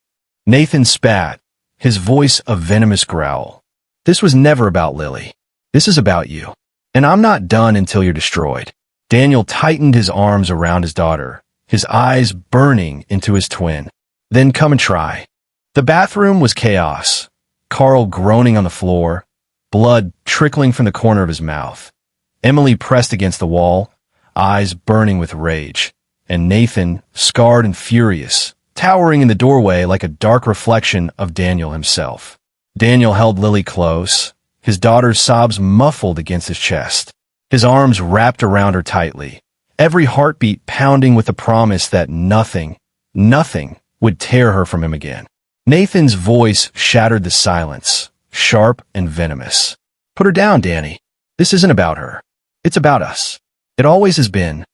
Nathan spat, his voice a venomous growl. This was never about Lily. This is about you. And I'm not done until you're destroyed. Daniel tightened his arms around his daughter, his eyes burning into his twin. Then come and try. The bathroom was chaos. Carl groaning on the floor, blood trickling from the corner of his mouth. Emily pressed against the wall, eyes burning with rage, and Nathan, scarred and furious, towering in the doorway like a dark reflection of Daniel himself. Daniel held Lily close, his daughter's sobs muffled against his chest, his arms wrapped around her tightly, every heartbeat pounding with the promise that nothing would tear her from him again. Nathan's voice shattered the silence, sharp and venomous. "Put her down, Danny. This isn't about her. It's about us. It always has been."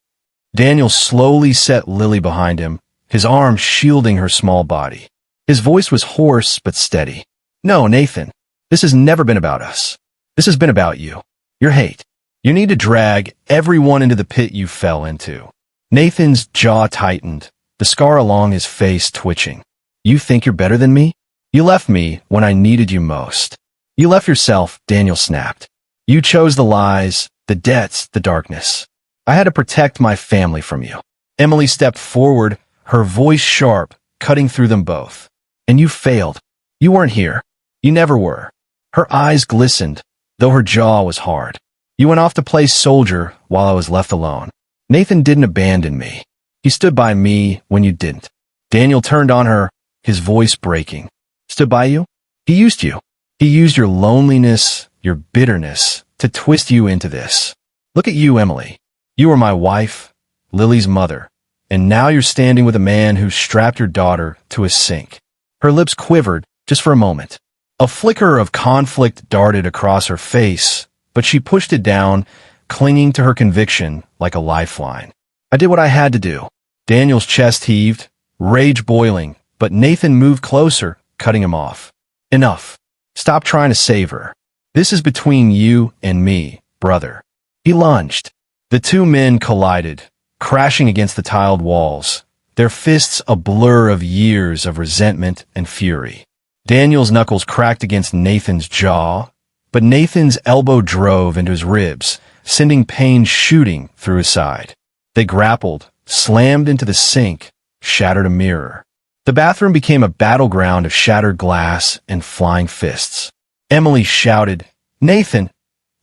Daniel slowly set Lily behind him, his arm shielding her small body. His voice was hoarse but steady. "No, Nathan, this has never been about us. This has been about you. Your hate. You need to drag everyone into the pit you fell into." Nathan's jaw tightened, the scar along his face twitching. "You think you're better than me? You left me when I needed you most. You left yourself," Daniel snapped. "You chose the lies, the debts, the darkness. I had to protect my family from you." Emily stepped forward, her voice sharp, cutting through them both. "And you failed. You weren't here. You never were." Her eyes glistened, though her jaw was hard. "You went off to play soldier while I was left alone. Nathan didn't abandon me. He stood by me when you didn't." Daniel turned on her, his voice breaking. "Stood by you? He used you. He used your loneliness, your bitterness, to twist you into this. Look at you, Emily. You were my wife, Lily's mother, and now you're standing with a man who strapped your daughter to a sink." Her lips quivered just for a moment. A flicker of conflict darted across her face, but she pushed it down, clinging to her conviction like a lifeline. "I did what I had to do." Daniel's chest heaved, rage boiling, but Nathan moved closer, cutting him off. "Enough. Stop trying to save her. This is between you and me, brother." He lunged. The two men collided, crashing against the tiled walls, their fists a blur of years of resentment and fury. Daniel's knuckles cracked against Nathan's jaw, but Nathan's elbow drove into his ribs, sending pain shooting through his side. They grappled, slammed into the sink, shattered a mirror. The bathroom became a battleground of shattered glass and flying fists. Emily shouted, "Nathan,"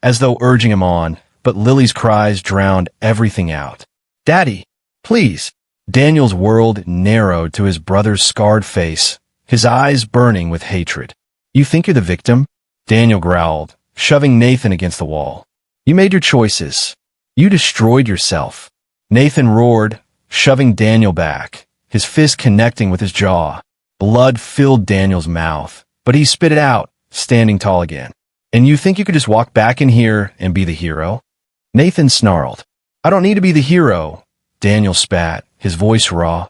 as though urging him on, but Lily's cries drowned everything out. "Daddy, please." Daniel's world narrowed to his brother's scarred face, his eyes burning with hatred. "You think you're the victim?" Daniel growled, shoving Nathan against the wall. "You made your choices. You destroyed yourself." Nathan roared, shoving Daniel back, his fist connecting with his jaw. Blood filled Daniel's mouth, but he spit it out, standing tall again. "And you think you could just walk back in here and be the hero?" Nathan snarled. "I don't need to be the hero." Daniel spat, his voice raw.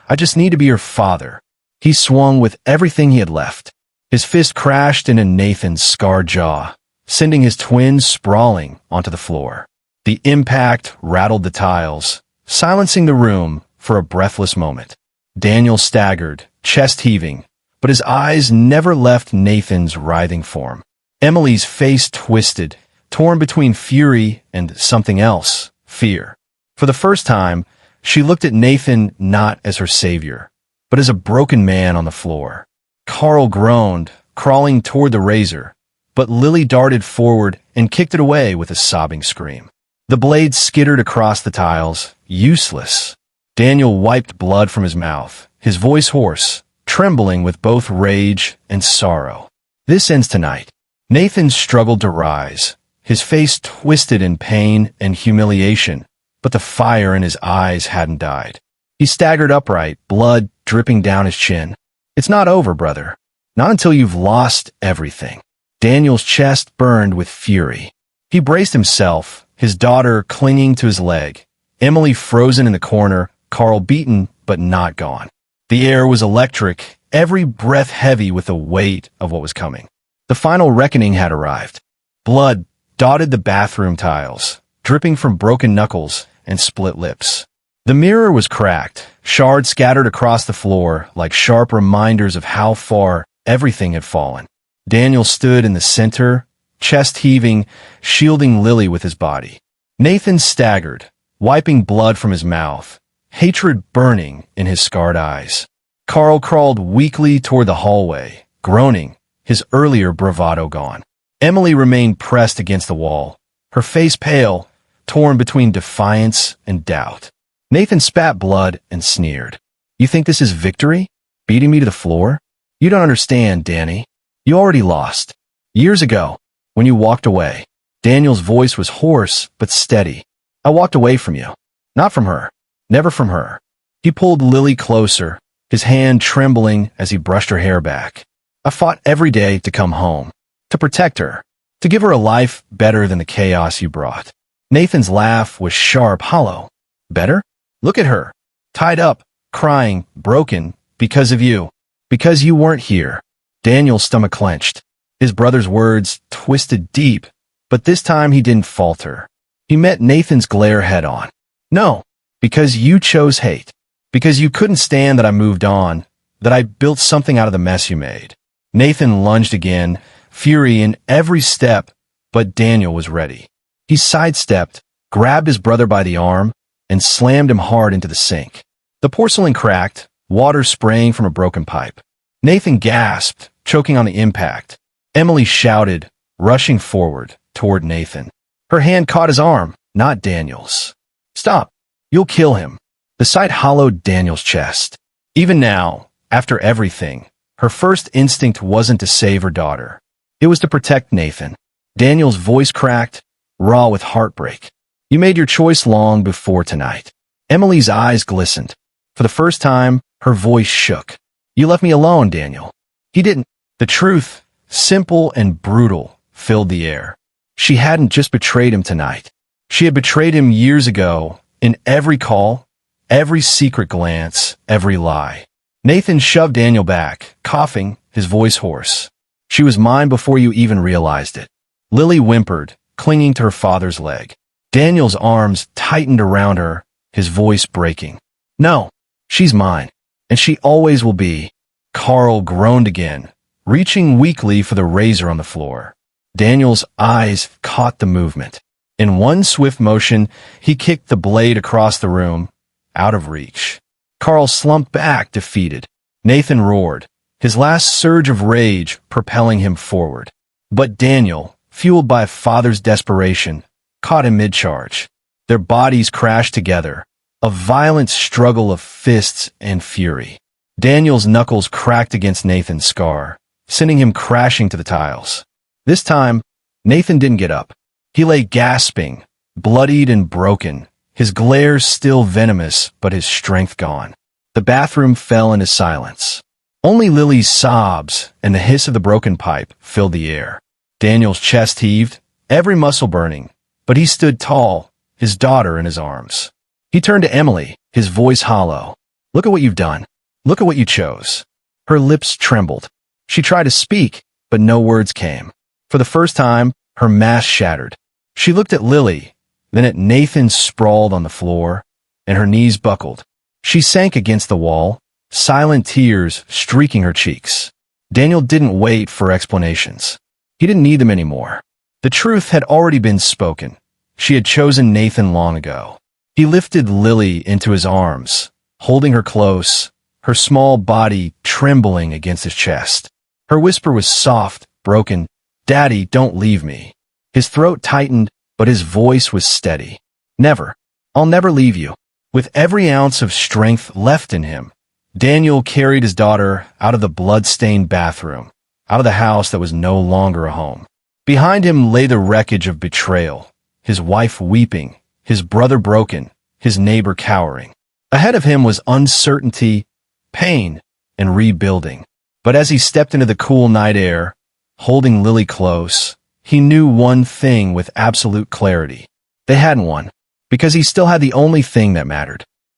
"I just need to be your father." He swung with everything he had left. His fist crashed into Nathan's scarred jaw, sending his twins sprawling onto the floor. The impact rattled the tiles, silencing the room for a breathless moment. Daniel staggered, chest heaving, but his eyes never left Nathan's writhing form. Emily's face twisted, torn between fury and something else, fear. For the first time, she looked at Nathan not as her savior, but as a broken man on the floor. Carl groaned, crawling toward the razor, but Lily darted forward and kicked it away with a sobbing scream. The blade skittered across the tiles, useless. Daniel wiped blood from his mouth, his voice hoarse, trembling with both rage and sorrow. "This ends tonight." Nathan struggled to rise, his face twisted in pain and humiliation, but the fire in his eyes hadn't died. He staggered upright, blood dripping down his chin. "It's not over, brother. Not until you've lost everything." Daniel's chest burned with fury. He braced himself, his daughter clinging to his leg, Emily frozen in the corner, Carl beaten but not gone. The air was electric, every breath heavy with the weight of what was coming. The final reckoning had arrived. Blood dotted the bathroom tiles, dripping from broken knuckles and split lips. The mirror was cracked, shards scattered across the floor like sharp reminders of how far everything had fallen. Daniel stood in the center, chest heaving, shielding Lily with his body. Nathan staggered, wiping blood from his mouth, hatred burning in his scarred eyes. Carl crawled weakly toward the hallway, groaning, his earlier bravado gone. Emily remained pressed against the wall, her face pale, torn between defiance and doubt. Nathan spat blood and sneered. You think this is victory? Beating me to the floor? You don't understand, Danny. You already lost. Years ago, when you walked away. Daniel's voice was hoarse but steady. I walked away from you. Not from her. Never from her. He pulled Lily closer, his hand trembling as he brushed her hair back. I fought every day to come home. To protect her. To give her a life better than the chaos you brought. Nathan's laugh was sharp, hollow. Better? Look at her. Tied up, crying, broken, because of you. Because you weren't here. Daniel's stomach clenched. His brother's words twisted deep, but this time he didn't falter. He met Nathan's glare head on. No, because you chose hate. Because you couldn't stand that I moved on, that I built something out of the mess you made. Nathan lunged again, fury in every step, but Daniel was ready. He sidestepped, grabbed his brother by the arm, and slammed him hard into the sink. The porcelain cracked, water spraying from a broken pipe. Nathan gasped, choking on the impact. Emily shouted, rushing forward toward Nathan. Her hand caught his arm, not Daniel's. Stop. You'll kill him. The sight hollowed Daniel's chest. Even now, after everything, her first instinct wasn't to save her daughter. It was to protect Nathan. Daniel's voice cracked, raw with heartbreak. You made your choice long before tonight. Emily's eyes glistened. For the first time, her voice shook. You left me alone, Daniel. He didn't. The truth, simple and brutal, filled the air. She hadn't just betrayed him tonight. She had betrayed him years ago, in every call, every secret glance, every lie. Nathan shoved Daniel back, coughing, his voice hoarse. She was mine before you even realized it. Lily whimpered, clinging to her father's leg. Daniel's arms tightened around her, his voice breaking. No, she's mine, and she always will be. Carl groaned again, reaching weakly for the razor on the floor. Daniel's eyes caught the movement. In one swift motion, he kicked the blade across the room, out of reach. Carl slumped back, defeated. Nathan roared, his last surge of rage propelling him forward. But Daniel, fueled by a father's desperation, caught him mid-charge. Their bodies crashed together, a violent struggle of fists and fury. Daniel's knuckles cracked against Nathan's scar, sending him crashing to the tiles. This time, Nathan didn't get up. He lay gasping, bloodied and broken, his glare still venomous but his strength gone. The bathroom fell into silence. Only Lily's sobs and the hiss of the broken pipe filled the air. Daniel's chest heaved, every muscle burning, but he stood tall, his daughter in his arms. He turned to Emily, his voice hollow. Look at what you've done. Look at what you chose. Her lips trembled. She tried to speak, but no words came. For the first time, her mask shattered. She looked at Lily, then at Nathan sprawled on the floor, and her knees buckled. She sank against the wall, silent tears streaking her cheeks. Daniel didn't wait for explanations. He didn't need them anymore. The truth had already been spoken. She had chosen Nathan long ago. He lifted Lily into his arms, holding her close, her small body trembling against his chest. Her whisper was soft, broken, "Daddy, don't leave me." His throat tightened, but his voice was steady. Never. I'll never leave you. With every ounce of strength left in him, Daniel carried his daughter out of the blood-stained bathroom, out of the house that was no longer a home. Behind him lay the wreckage of betrayal, his wife weeping, his brother broken, his neighbor cowering. Ahead of him was uncertainty, pain, and rebuilding. But as he stepped into the cool night air, holding Lily close, he knew one thing with absolute clarity. They hadn't won, because he still had the only thing that mattered.